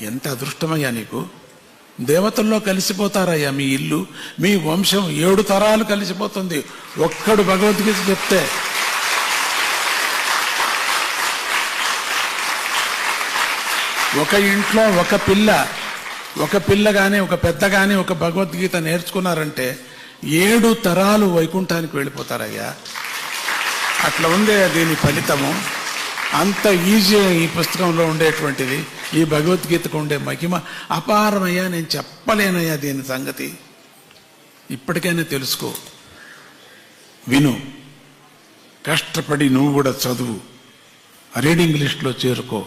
ఎంత అదృష్టమయ్యా నీకు. దేవతల్లో కలిసిపోతారయ్యా మీ ఇల్లు, మీ వంశం 7 తరాలు కలిసిపోతుంది ఒక్కడు భగవద్గీత చెప్తే. ఒక ఇంట్లో ఒక పిల్ల కానీ ఒక పెద్ద కానీ ఒక భగవద్గీత నేర్చుకున్నారంటే 7 తరాలు వైకుంఠానికి వెళ్ళిపోతారయ్యా. అట్లా ఉందే దీని ఫలితము. అంత ఈజీ ఈ పుస్తకంలో ఉండేటువంటిది. ఈ భగవద్గీతకు ఉండే మహిమ అపారమయ్యా. నేను చెప్పలేనయ్యా దీని సంగతి. ఇప్పటికైనా తెలుసుకో, విను, కష్టపడి నువ్వు కూడా చదువు, రీడింగ్ లిస్ట్లో చేరుకో.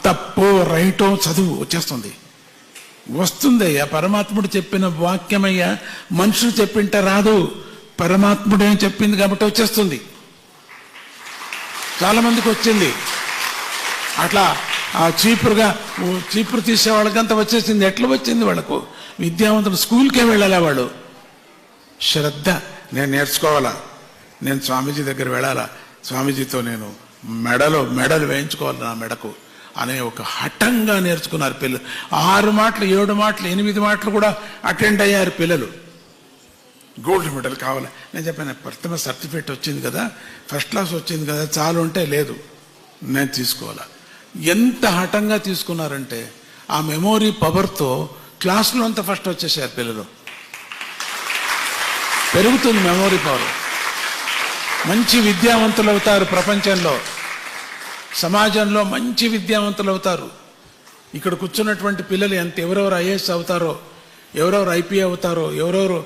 తప్పో రైటో చదువు, వచ్చేస్తుంది, వస్తుందయ్యా. పరమాత్ముడు చెప్పిన వాక్యమయ్యా. మనుషులు చెప్పింటే రాదు, పరమాత్ముడే చెప్పింది కాబట్టి వచ్చేస్తుంది. చాలా మందికి వచ్చింది అట్లా. చీపురు తీసే వాళ్ళకంతా వచ్చేసింది. ఎట్లా వచ్చింది వాళ్ళకు? విద్యావంతులు స్కూల్కే వెళ్ళాలా వాళ్ళు? శ్రద్ధ. నేను నేర్చుకోవాలా, నేను స్వామీజీ దగ్గర వెళ్ళాలా, స్వామీజీతో నేను మెడలు వేయించుకోవాలి నా మెడకు అనే ఒక హఠంగా నేర్చుకున్నారు పిల్లలు. 6 మాటలు 7 మాటలు 8 మాటలు కూడా అటెండ్ అయ్యారు పిల్లలు. గోల్డ్ మెడల్ కావాలి. నేను చెప్పాను, ప్రథమ సర్టిఫికేట్ వచ్చింది కదా, ఫస్ట్ క్లాస్ వచ్చింది కదా, చాలు అంటే లేదు, నేను తీసుకోవాలా. ఎంత హఠంగా తీసుకున్నారంటే ఆ మెమోరీ పవర్తో క్లాసులో అంతా ఫస్ట్ వచ్చేసారు పిల్లలు. పెరుగుతుంది మెమోరీ పవర్. మంచి విద్యావంతులు అవుతారు. ప్రపంచంలో సమాజంలో మంచి విద్యావంతులు అవుతారు. ఇక్కడ కూర్చున్నటువంటి పిల్లలు ఎవరెవరు ఐఏఎస్ అవుతారో, ఎవరెవరు ఐపీ అవుతారో, ఎవరెవరు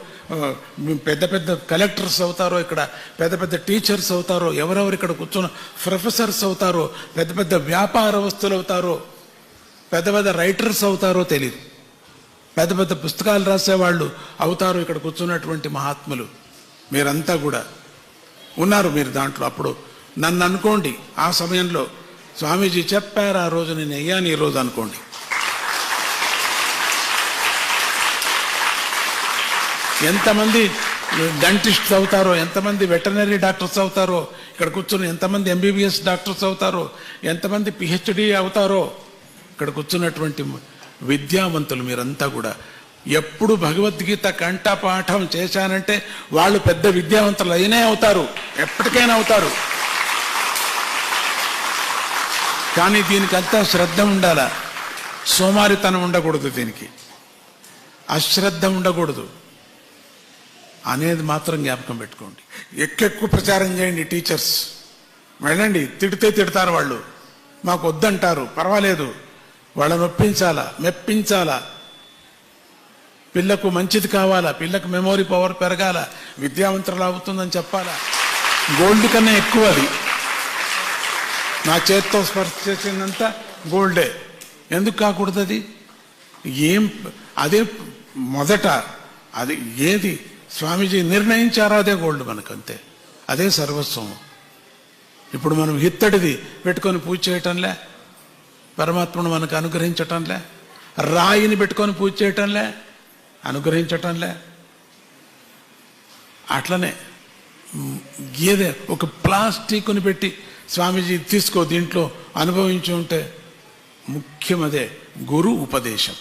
పెద్ద పెద్ద కలెక్టర్స్ అవుతారో, ఇక్కడ పెద్ద పెద్ద టీచర్స్ అవుతారో, ఎవరెవరు ఇక్కడ కూర్చున్న ప్రొఫెసర్స్ అవుతారో, పెద్ద పెద్ద వ్యాపారస్తులు అవుతారో, పెద్ద పెద్ద రైటర్స్ అవుతారో తెలియదు. పెద్ద పెద్ద పుస్తకాలు రాసేవాళ్ళు అవుతారు ఇక్కడ కూర్చున్నటువంటి మహాత్ములు. మీరంతా కూడా ఉన్నారు మీరు దాంట్లో. అప్పుడు నన్ను అనుకోండి, ఆ సమయంలో స్వామీజీ చెప్పారు ఆ రోజు, నేను అయ్యాను ఈ రోజు అనుకోండి. ఎంతమంది డెంటిస్ట్స్ అవుతారో, ఎంతమంది వెటర్నరీ డాక్టర్స్ అవుతారో, ఇక్కడ కూర్చుని ఎంతమంది ఎంబీబీఎస్ డాక్టర్స్ అవుతారో, ఎంతమంది పిహెచ్డి అవుతారో, ఇక్కడ కూర్చున్నటువంటి విద్యావంతులు మీరంతా కూడా. ఎప్పుడు భగవద్గీత కంఠపాఠం చేశానంటే వాళ్ళు పెద్ద విద్యావంతులు అయినే అవుతారు, ఎప్పటికైనా అవుతారు. కానీ దీనికంతా శ్రద్ధ ఉండాలా, సోమారితనం ఉండకూడదు, దీనికి అశ్రద్ధ ఉండకూడదు అనేది మాత్రం జ్ఞాపకం పెట్టుకోండి. ఎక్కువ ప్రచారం చేయండి. టీచర్స్ వెళ్ళండి, తిడితే తిడతారు వాళ్ళు, మాకు వద్దంటారు, పర్వాలేదు, వాళ్ళని ఒప్పించాలా, మెప్పించాలా. పిల్లకు మంచిది కావాలా, పిల్లకు మెమోరీ పవర్ పెరగాల, విద్యావంతులు అవుతుందని చెప్పాలా. గోల్డ్ కన్నా ఎక్కువ అది. నా చేత్తో స్పర్శ చేసిందంతా గోల్డే, ఎందుకు కాకూడదు? అది అదే మొదట, అది ఏది స్వామీజీ నిర్ణయించారో అదే గోల్డ్ మనకంతే, అదే సర్వస్వం. ఇప్పుడు మనం హిత్తడిది పెట్టుకొని పూజ చేయటంలే, పరమాత్మను మనకు అనుగ్రహించటంలే. రాయిని పెట్టుకొని పూజ చేయటంలే, అనుగ్రహించటంలే. అట్లనే ఏదే ఒక ప్లాస్టిక్ని పెట్టి స్వామీజీ తీసుకో దీంట్లో అనుభవించి ఉంటే ముఖ్యం అదే గురు ఉపదేశం.